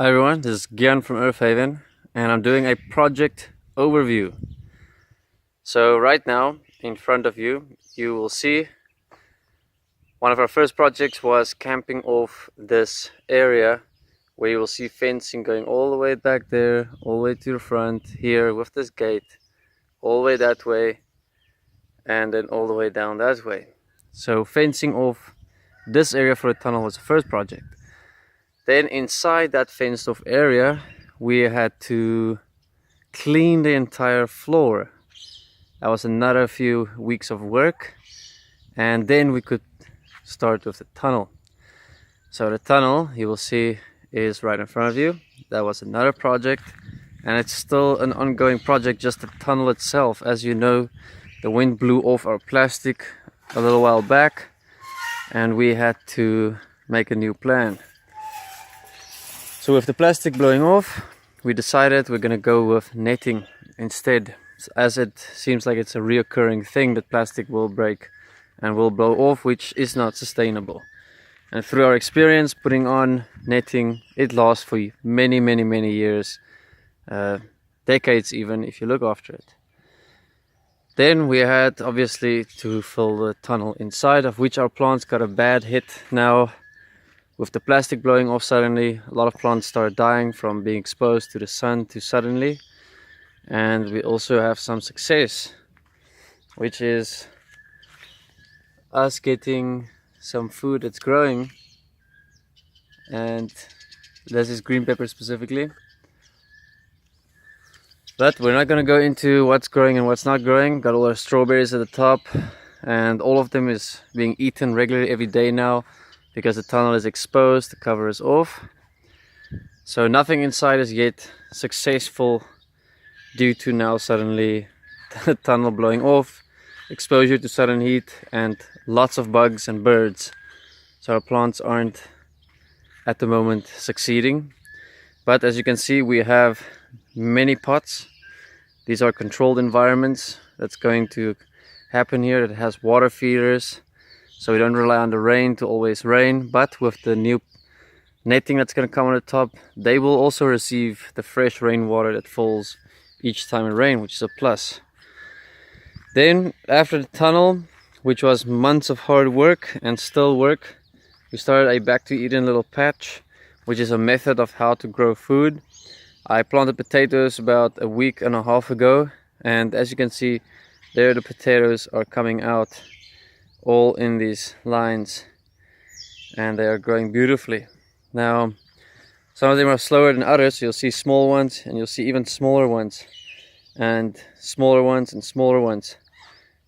Hi everyone, this is Gyan from Earthhaven and I'm doing a project overview. So right now in front of you, you will see one of our first projects was camping off this area where you will see fencing going all the way back there, all the way to the front here with this gate, all the way that way and then all the way down that way. So fencing off this area for the tunnel was the first project. Then inside that fenced off area we had to clean the entire floor. That was another few weeks of work and then we could start with the tunnel. So the tunnel you will see is right in front of you. That was another project and it's still an ongoing project, just the tunnel itself. As you know, the wind blew off our plastic a little while back and we had to make a new plan. So with the plastic blowing off, we decided we're gonna go with netting instead, as it seems like it's a reoccurring thing that plastic will break and will blow off, which is not sustainable. And through our experience putting on netting, it lasts for many years, decades even, if you look after it. Then we had obviously to fill the tunnel inside, of which our plants got a bad hit now. With the plastic blowing off suddenly, a lot of plants started dying from being exposed to the sun too suddenly. And we also have some success, which is us getting some food that's growing. And this is green pepper specifically. But we're not going to go into what's growing and what's not growing. Got all our strawberries at the top and all of them is being eaten regularly every day now, because the tunnel is exposed, the cover is off. So nothing inside is yet successful due to now suddenly the tunnel blowing off, exposure to sudden heat and lots of bugs and birds. So our plants aren't at the moment succeeding. But as you can see, we have many pots. These are controlled environments that's going to happen here. It has water feeders. So we don't rely on the rain to always rain, but with the new netting that's going to come on the top, they will also receive the fresh rainwater that falls each time it rains, which is a plus. Then after the tunnel, which was months of hard work and still work, we started a back to Eden little patch, which is a method of how to grow food. I planted potatoes about a week and a half ago, and as you can see there, the potatoes are coming out all in these lines and they are growing beautifully. Now some of them are slower than others. You'll see small ones and you'll see even smaller ones and smaller ones and smaller ones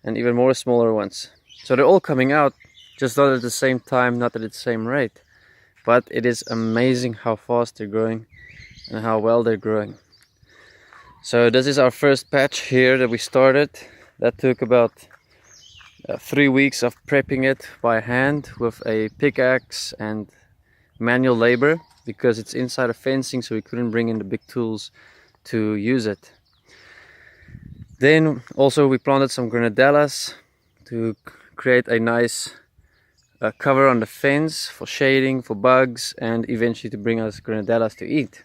and even more smaller ones. So they're all coming out, just not at the same time, not at the same rate, but it is amazing how fast they're growing and how well they're growing. So this is our first patch here that we started. That took about 3 weeks of prepping it by hand with a pickaxe and manual labor, because it's inside a fencing, so we couldn't bring in the big tools to use it. Then also we planted some grenadellas to create a nice cover on the fence for shading, for bugs, and eventually to bring us grenadellas to eat.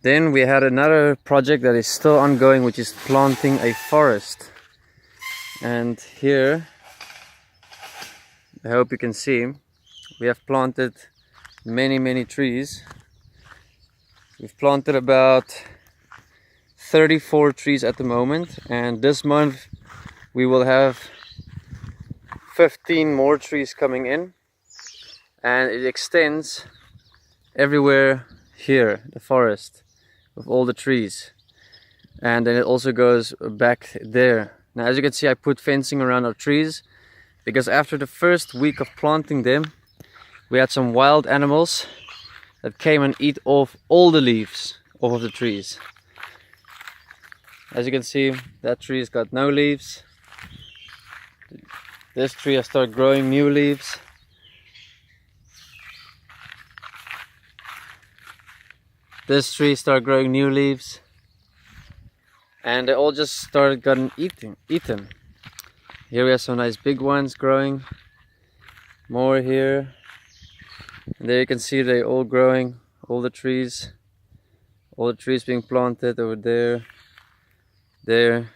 Then we had another project that is still ongoing, which is planting a forest. And here, I hope you can see, we have planted many trees. We've planted about 34 trees at the moment, and this month we will have 15 more trees coming in, and it extends everywhere here, the forest with all the trees, and then it also goes back there. Now as you can see, I put fencing around our trees because after the first week of planting them, we had some wild animals that came and eat off all the leaves off of the trees. As you can see, that tree's got no leaves. This tree has started growing new leaves. This tree started growing new leaves. And they all just started getting eaten. Here we have some nice big ones growing. More here. And there you can see they all growing all the trees being planted over there, there,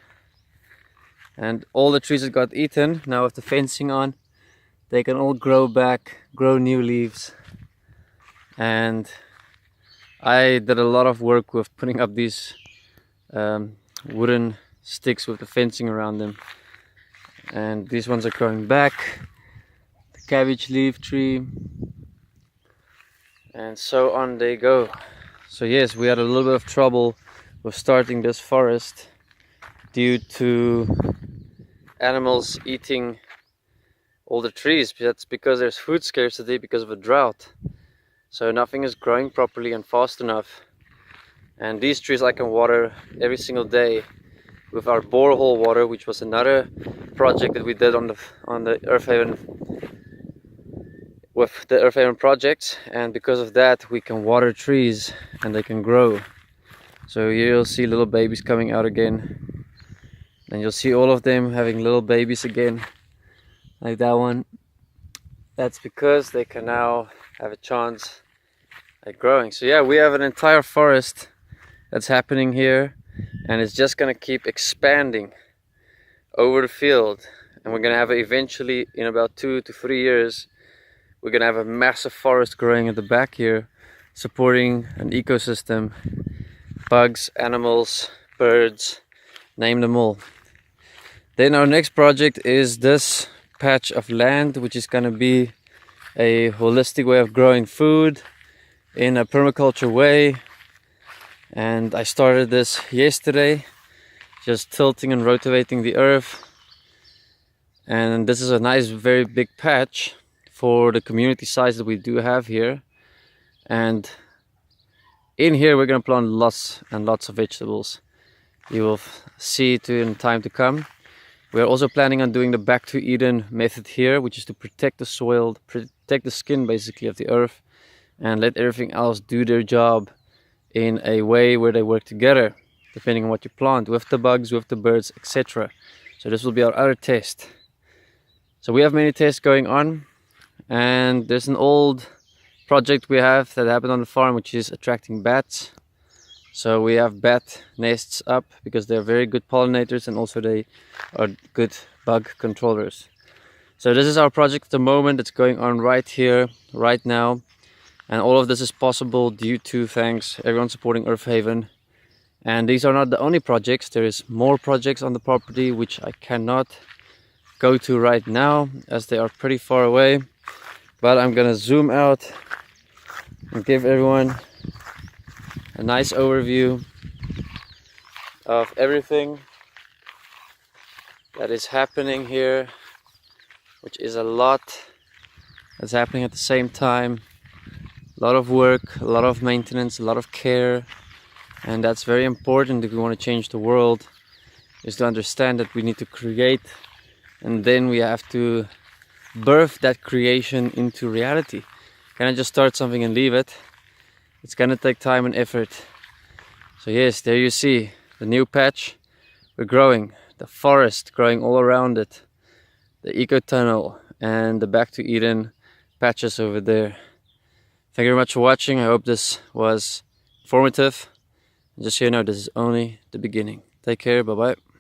and all the trees that got eaten, now with the fencing on, they can all grow back, grow new leaves. And I did a lot of work with putting up these wooden sticks with the fencing around them, and these ones are growing back. The cabbage leaf tree, and so on they go. So yes, we had a little bit of trouble with starting this forest due to animals eating all the trees. That's because there's food scarcity because of a drought. So nothing is growing properly and fast enough. And these trees I can water every single day with our borehole water, which was another project that we did on the Earthhaven, with the Earthhaven project. And because of that, we can water trees and they can grow. So here you'll see little babies coming out again, and you'll see all of them having little babies again, like that one. That's because they can now have a chance at growing. So yeah, we have an entire forest that's happening here, and it's just gonna keep expanding over the field, and we're gonna have eventually, in about 2 to 3 years, we're gonna have a massive forest growing at the back here, supporting an ecosystem, bugs, animals, birds, name them all. Then our next project is this patch of land, which is gonna be a holistic way of growing food in a permaculture way. And I started this yesterday, just tilting and rotating the earth. And this is a nice, very big patch for the community size that we do have here. And in here we're gonna plant lots and lots of vegetables. You will see it in time to come. We're also planning on doing the Back to Eden method here, which is to protect the soil, protect the skin basically of the earth, and let everything else do their job in a way where they work together, depending on what you plant, with the bugs, with the birds, etc. So this will be our other test. So we have many tests going on, and there's an old project we have that happened on the farm, which is attracting bats. So we have bat nests up because they're very good pollinators, and also they are good bug controllers. So this is our project at the moment. It's going on right here, right now. And all of this is possible due to, thanks everyone supporting Earthhaven. And these are not the only projects. There is more projects on the property which I cannot go to right now as they are pretty far away. But I'm gonna zoom out and give everyone a nice overview of everything that is happening here, which is a lot that's happening at the same time. A lot of work, a lot of maintenance, a lot of care, and that's very important if we want to change the world, is to understand that we need to create, and then we have to birth that creation into reality. Can't just start something and leave it. It's gonna take time and effort. So yes, there you see the new patch. We're growing, the forest growing all around it, the eco tunnel, and the Back to Eden patches over there. Thank you very much for watching. I hope this was informative. Just so you know, this is only the beginning. Take care, bye bye.